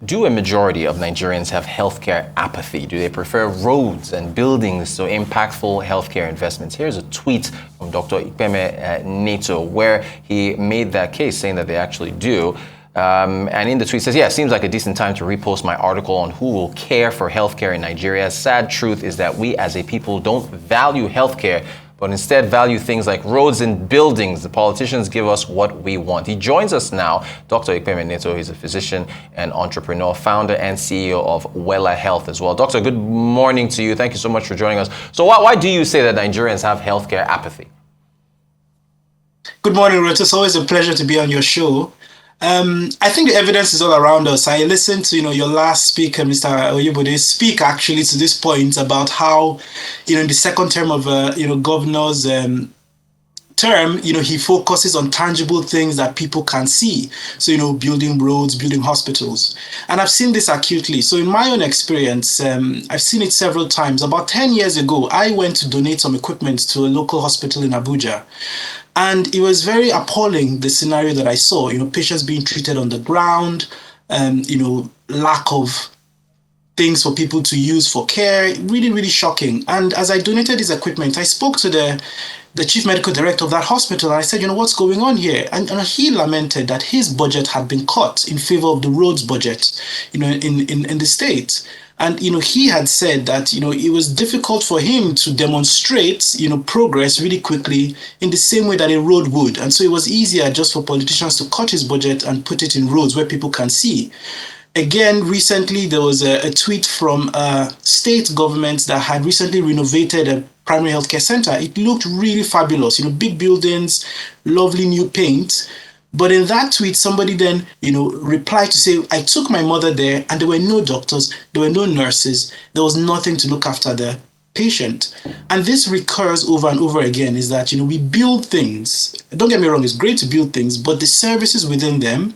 Do a majority of Nigerians have healthcare apathy? Do they prefer roads and buildings to impactful healthcare investments? Here's a tweet from Dr. Ikpeme Neto, where he made that case, saying that they actually do. And in the tweet says, yeah, it seems like a decent time to repost my article on who will care for healthcare in Nigeria. Sad truth is that we as a people don't value healthcare, but instead value things like roads and buildings. The politicians give us what we want. He joins us now, Dr. Ikpeme Neto. He's a physician and entrepreneur, founder and CEO of Wella Health as well. Doctor, good morning to you. Thank you so much for joining us. So why do you say that Nigerians have healthcare apathy? Good morning, Ruth. It's always a pleasure to be on your show. I think the evidence is all around us. I listened to, your last speaker, Mr. Oyebode, speak actually to this point about how, in the second term of, governor's term, he focuses on tangible things that people can see. So, building roads, building hospitals. And I've seen this acutely. So in my own experience, I've seen it several times. About 10 years ago, I went to donate some equipment to a local hospital in Abuja. And it was very appalling, the scenario that I saw, patients being treated on the ground, lack of things for people to use for care, really, really shocking. And as I donated this equipment, I spoke to the chief medical director of that hospital, and I said, what's going on here? And he lamented that his budget had been cut in favor of the roads budget, in the state. And, he had said that, it was difficult for him to demonstrate, progress really quickly in the same way that a road would. And so it was easier just for politicians to cut his budget and put it in roads where people can see. Again, recently, there was a tweet from a state government that had recently renovated a primary healthcare center. It looked really fabulous, big buildings, lovely new paint. But in that tweet, somebody then, replied to say, I took my mother there and there were no doctors, there were no nurses, there was nothing to look after the patient. And this recurs over and over again, is that, we build things. Don't get me wrong, it's great to build things, but the services within them,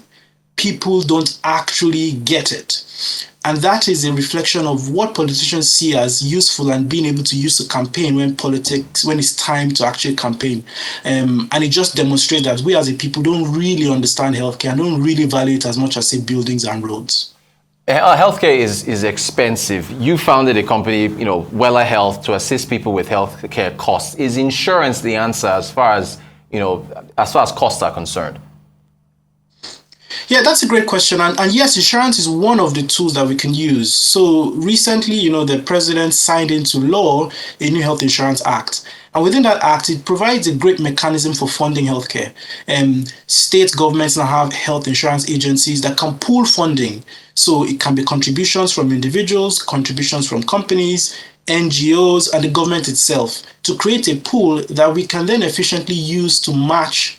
people don't actually get it. And that is a reflection of what politicians see as useful and being able to use to campaign when it's time to actually campaign. And it just demonstrates that we as a people don't really understand healthcare and don't really value it as much as, say, buildings and roads. Healthcare is expensive. You founded a company, Wella Health, to assist people with healthcare costs. Is insurance the answer as far as costs are concerned? Yeah, that's a great question. And yes, insurance is one of the tools that we can use. So recently, the president signed into law a new Health Insurance Act. And within that act, it provides a great mechanism for funding healthcare. State governments now have health insurance agencies that can pool funding. So it can be contributions from individuals, contributions from companies, NGOs, and the government itself to create a pool that we can then efficiently use to match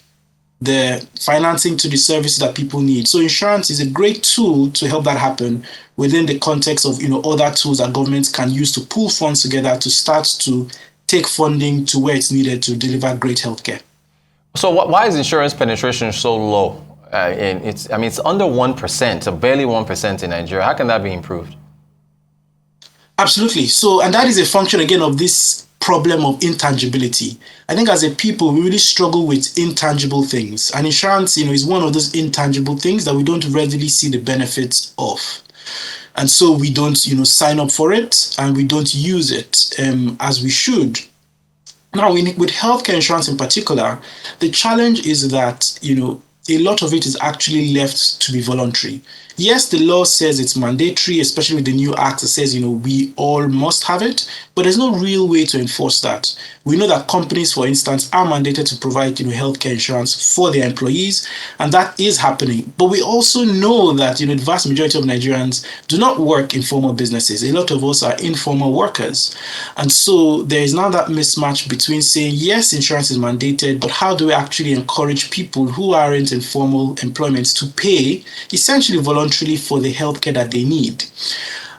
the financing to the services that people need. So insurance is a great tool to help that happen within the context of other tools that governments can use to pool funds together to start to take funding to where it's needed to deliver great healthcare. So why is insurance penetration so low? It's under 1%, so barely 1% in Nigeria. How can that be improved? Absolutely. So, and that is a function again of this problem of intangibility. I think as a people, we really struggle with intangible things. And insurance, is one of those intangible things that we don't readily see the benefits of. And so we don't, sign up for it and we don't use it as we should. Now, with healthcare insurance in particular, the challenge is that, a lot of it is actually left to be voluntary. Yes, the law says it's mandatory, especially with the new act that says, we all must have it, but there's no real way to enforce that. We know that companies, for instance, are mandated to provide, healthcare insurance for their employees, and that is happening. But we also know that, the vast majority of Nigerians do not work in formal businesses. A lot of us are informal workers. And so there is now that mismatch between saying, yes, insurance is mandated, but how do we actually encourage people who aren't in formal employments to pay essentially voluntarily for the healthcare that they need?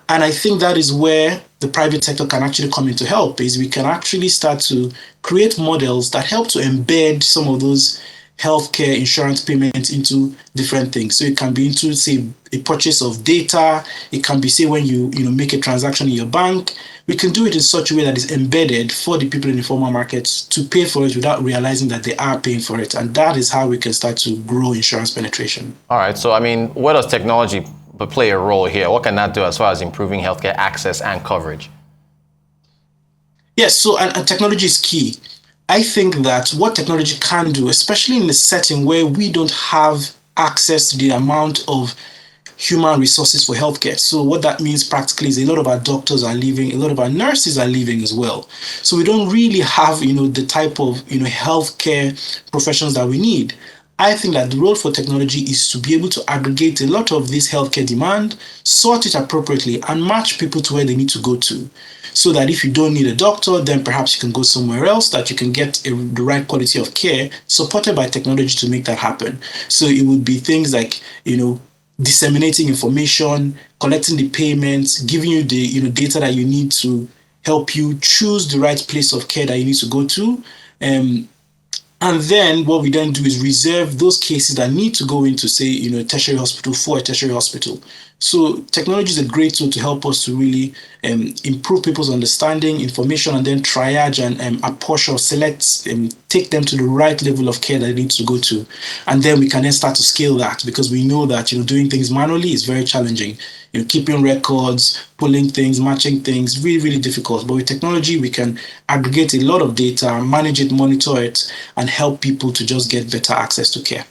And I think that is where the private sector can actually come in to help, is we can actually start to create models that help to embed some of those healthcare insurance payments into different things. So it can be into, say, a purchase of data. It can be, say, when you make a transaction in your bank. We can do it in such a way that is embedded for the people in the formal markets to pay for it without realizing that they are paying for it. And that is how we can start to grow insurance penetration. All right. So, where does technology play a role here? What can that do as far as improving healthcare access and coverage? Yes, so and technology is key. I think that what technology can do, especially in a setting where we don't have access to the amount of human resources for healthcare. So what that means practically is a lot of our doctors are leaving, a lot of our nurses are leaving as well. So we don't really have, the type of, healthcare professions that we need. I think that the role for technology is to be able to aggregate a lot of this healthcare demand, sort it appropriately, and match people to where they need to go to. So that if you don't need a doctor, then perhaps you can go somewhere else that you can get the right quality of care supported by technology to make that happen. So it would be things like, disseminating information, collecting the payments, giving you the data that you need to help you choose the right place of care that you need to go to. And then what we then do is reserve those cases that need to go into, say, a tertiary hospital for a tertiary hospital. So technology is a great tool to help us to really improve people's understanding, information, and then triage and apportion or select and take them to the right level of care that they need to go to. And then we can then start to scale that, because we know that doing things manually is very challenging. Keeping records, pulling things, matching things, really, really difficult. But with technology, we can aggregate a lot of data, manage it, monitor it, and help people to just get better access to care.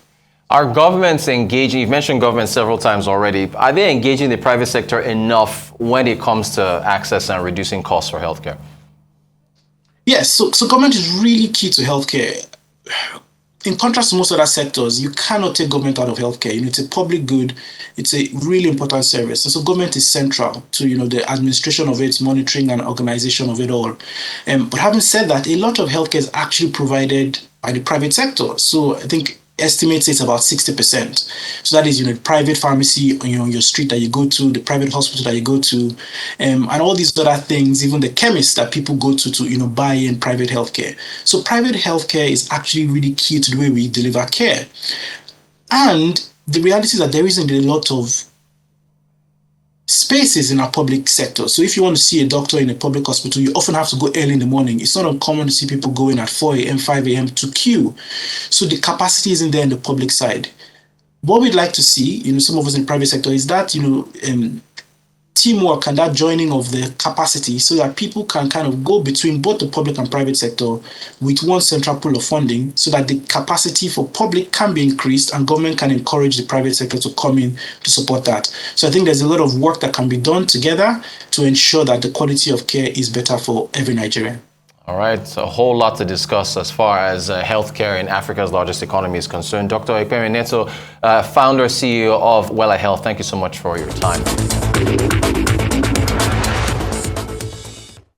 Are governments engaging, you've mentioned governments several times already, are they engaging the private sector enough when it comes to access and reducing costs for healthcare? Yes, so government is really key to healthcare. In contrast to most other sectors, you cannot take government out of healthcare. It's a public good. It's a really important service. And so government is central to, the administration of it, monitoring and organization of it all. But having said that, a lot of healthcare is actually provided by the private sector. So I think estimates it's about 60%. So that is, the private pharmacy on your street that you go to, the private hospital that you go to, and all these other things, even the chemists that people go to buy in private healthcare. So private healthcare is actually really key to the way we deliver care. And the reality is that there isn't a lot of spaces in our public sector. So if you want to see a doctor in a public hospital, you often have to go early in the morning. It's not uncommon to see people going at 4 a.m., 5 a.m. to queue. So the capacity isn't there in the public side. What we'd like to see, some of us in the private sector, is that, teamwork and that joining of the capacity so that people can kind of go between both the public and private sector with one central pool of funding, so that the capacity for public can be increased and government can encourage the private sector to come in to support that. So I think there's a lot of work that can be done together to ensure that the quality of care is better for every Nigerian. All right, so a whole lot to discuss as far as healthcare in Africa's largest economy is concerned. Dr. Ikpeme Neto, founder, CEO of Wella Health, thank you so much for your time.